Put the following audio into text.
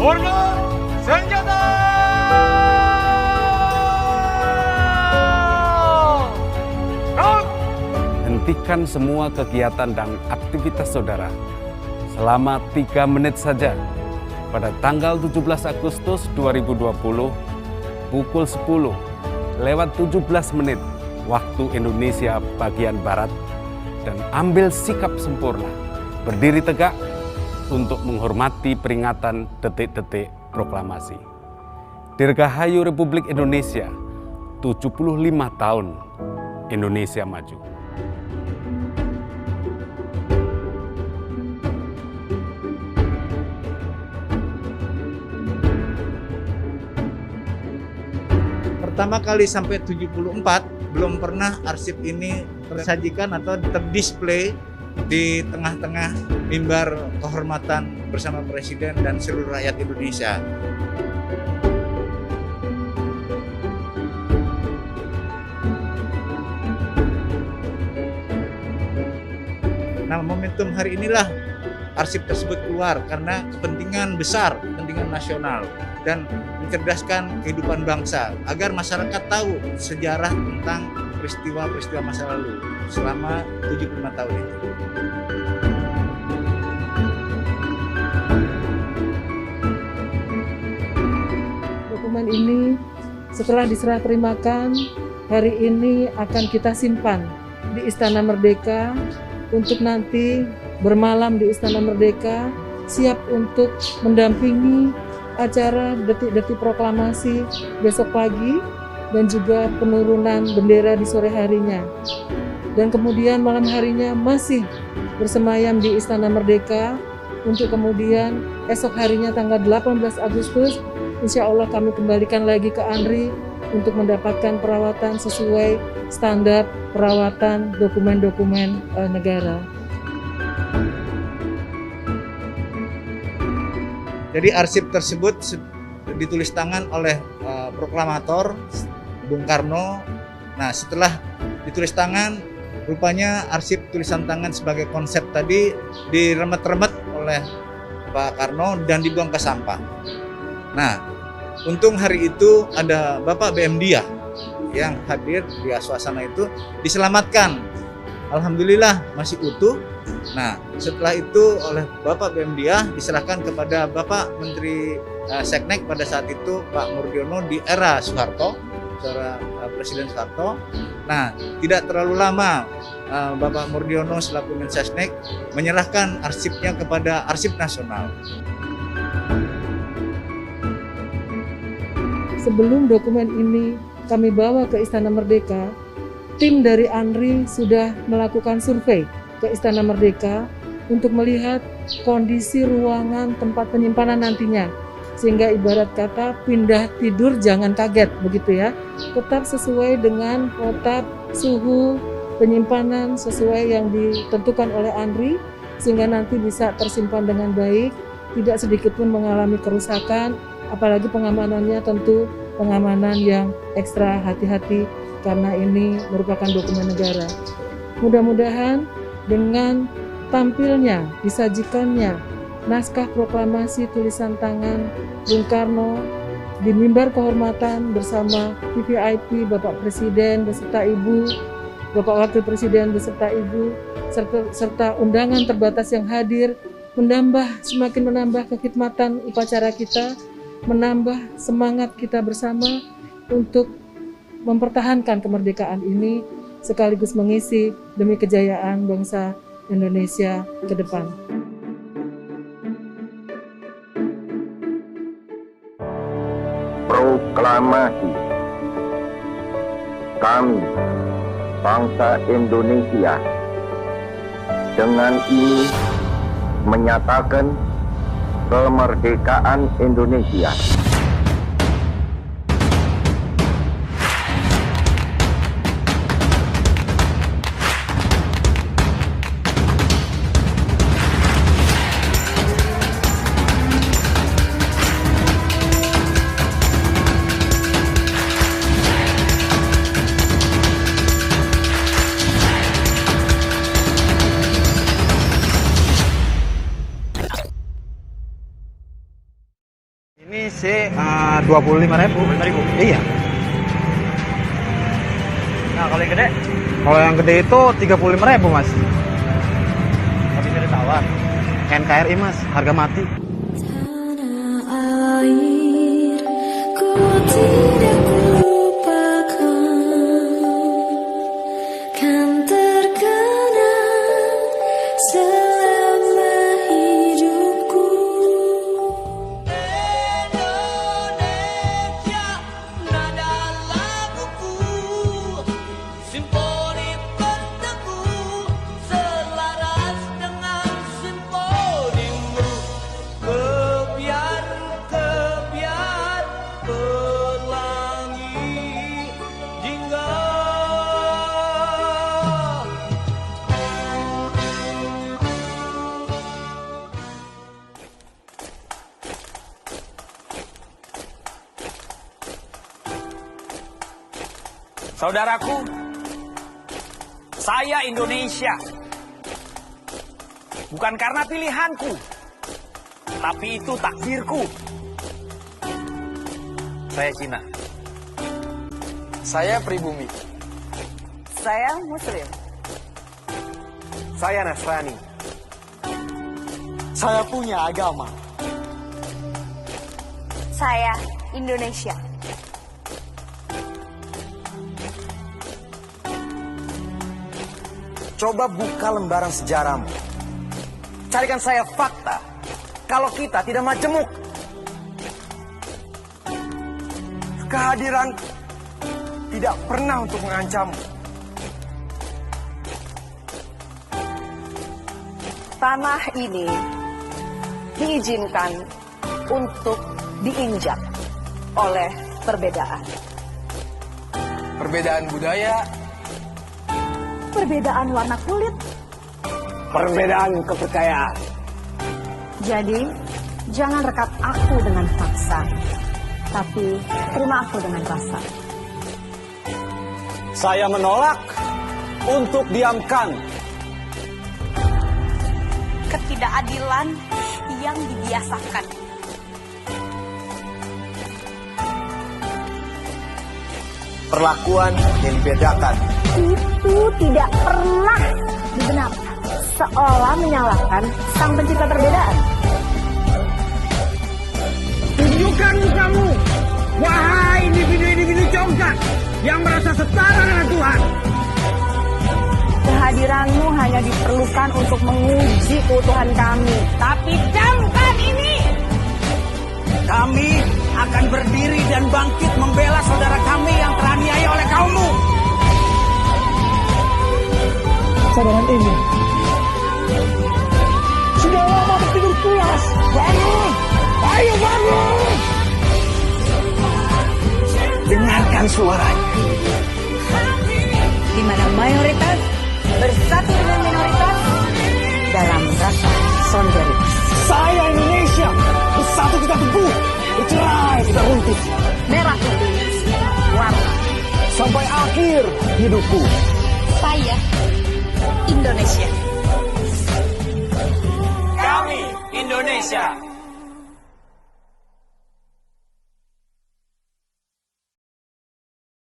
Organ senjata! Gerak! Hentikan semua kegiatan dan aktivitas saudara selama 3 menit saja pada tanggal 17 Agustus 2020 pukul 10:17 waktu Indonesia bagian Barat, dan ambil sikap sempurna berdiri tegak untuk menghormati peringatan detik-detik proklamasi. Dirgahayu Republik Indonesia, 75 tahun Indonesia maju. Pertama kali sampai 74, belum pernah arsip ini tersajikan atau terdisplay di tengah-tengah mimbar kehormatan bersama Presiden dan seluruh rakyat Indonesia. Nah, momentum hari inilah arsip tersebut keluar karena kepentingan besar, kepentingan nasional, dan mencerdaskan kehidupan bangsa agar masyarakat tahu sejarah tentang peristiwa-peristiwa masa lalu selama 75 tahun itu. Dokumen ini setelah diserah terimakan, hari ini akan kita simpan di Istana Merdeka untuk nanti bermalam di Istana Merdeka, siap untuk mendampingi acara detik-detik proklamasi besok pagi dan juga penurunan bendera di sore harinya. Dan kemudian malam harinya masih bersemayam di Istana Merdeka untuk kemudian esok harinya tanggal 18 Agustus insya Allah kami kembalikan lagi ke ANRI untuk mendapatkan perawatan sesuai standar perawatan dokumen-dokumen negara. Jadi arsip tersebut ditulis tangan oleh proklamator Bung Karno. Nah, setelah ditulis tangan, rupanya arsip tulisan tangan sebagai konsep tadi diremet-remet oleh Pak Karno dan dibuang ke sampah. Nah, untung hari itu ada Bapak BM Diah yang hadir di suasana itu, diselamatkan. Alhamdulillah masih utuh. Nah, setelah itu oleh Bapak BM Diah diserahkan kepada Bapak Menteri Seknek pada saat itu Pak Murdiono di era Soeharto, Presiden Soeharto. Nah, tidak terlalu lama Bapak Murdiono selaku Mensesnek menyerahkan arsipnya kepada Arsip Nasional. Sebelum dokumen ini kami bawa ke Istana Merdeka, tim dari ANRI sudah melakukan survei ke Istana Merdeka untuk melihat kondisi ruangan tempat penyimpanan nantinya. Sehingga ibarat kata pindah tidur jangan kaget begitu ya. Tetap sesuai dengan protap suhu penyimpanan sesuai yang ditentukan oleh ANRI sehingga nanti bisa tersimpan dengan baik, tidak sedikit pun mengalami kerusakan, apalagi pengamanannya tentu pengamanan yang ekstra hati-hati karena ini merupakan dokumen negara. Mudah-mudahan dengan tampilnya, disajikannya naskah proklamasi tulisan tangan Bung Karno di mimbar kehormatan bersama VVIP Bapak Presiden beserta Ibu, Bapak Wakil Presiden beserta Ibu, serta undangan terbatas yang hadir, semakin menambah kekhidmatan upacara kita, menambah semangat kita bersama untuk mempertahankan kemerdekaan ini sekaligus mengisi demi kejayaan bangsa Indonesia ke depan. Proklamasi. Kami, bangsa Indonesia, dengan ini menyatakan kemerdekaan Indonesia Ini sih 25.000. Iya. Nah, kalau yang gede? Kalau yang gede itu 35.000, Mas. Tapi tidak tawar. NKRI, Mas, harga mati. Tanah air, ku tidak lupakan, kan terkenang selama hidupku. Indonesia, nada laguku, simfoni berteguh, selaras dengan simfonimu. Kebiar pelangi jingga. Saudaraku, saya Indonesia. Bukan karena pilihanku, tapi itu takdirku. Saya Cina. Saya pribumi. Saya Muslim. Saya Nasrani. Saya punya agama. Saya Indonesia. Coba buka lembaran sejarahmu. Carikan saya fakta kalau kita tidak majemuk. Kehadiran tidak pernah untuk mengancammu. Tanah ini diizinkan untuk diinjak oleh perbedaan. Perbedaan budaya, Perbedaan warna kulit. perbedaan kepercayaan. Jadi, jangan rekap aku dengan paksa, tapi terima aku dengan rasa. Saya menolak untuk diamkan. Ketidakadilan yang dibiasakan. Perlakuan yang dibedakan. Itu tidak pernah dibenarkan, seolah menyalahkan sang pencipta perbedaan. Tunjukkan mukamu, wahai individu-individu congkak yang merasa setara dengan Tuhan. Kehadiranmu hanya diperlukan untuk menguji keutuhan kami. Tapi camkan ini! Kami akan berdiri dan bangkit membela saudara kami yang teraniaya oleh kaummu. Saudara ini sudah lama tertidur pulas. Bangun! Ayo bangun! Dengarkan suaranya. Di mana mayoritas bersatu dengan minoritas dalam rasa solidaritas. Saya Indonesia, bersatu kita teguh, bercerai kita runtuh. Merah putih, warna. Sampai akhir hidupku. Saya Indonesia. Kami Indonesia.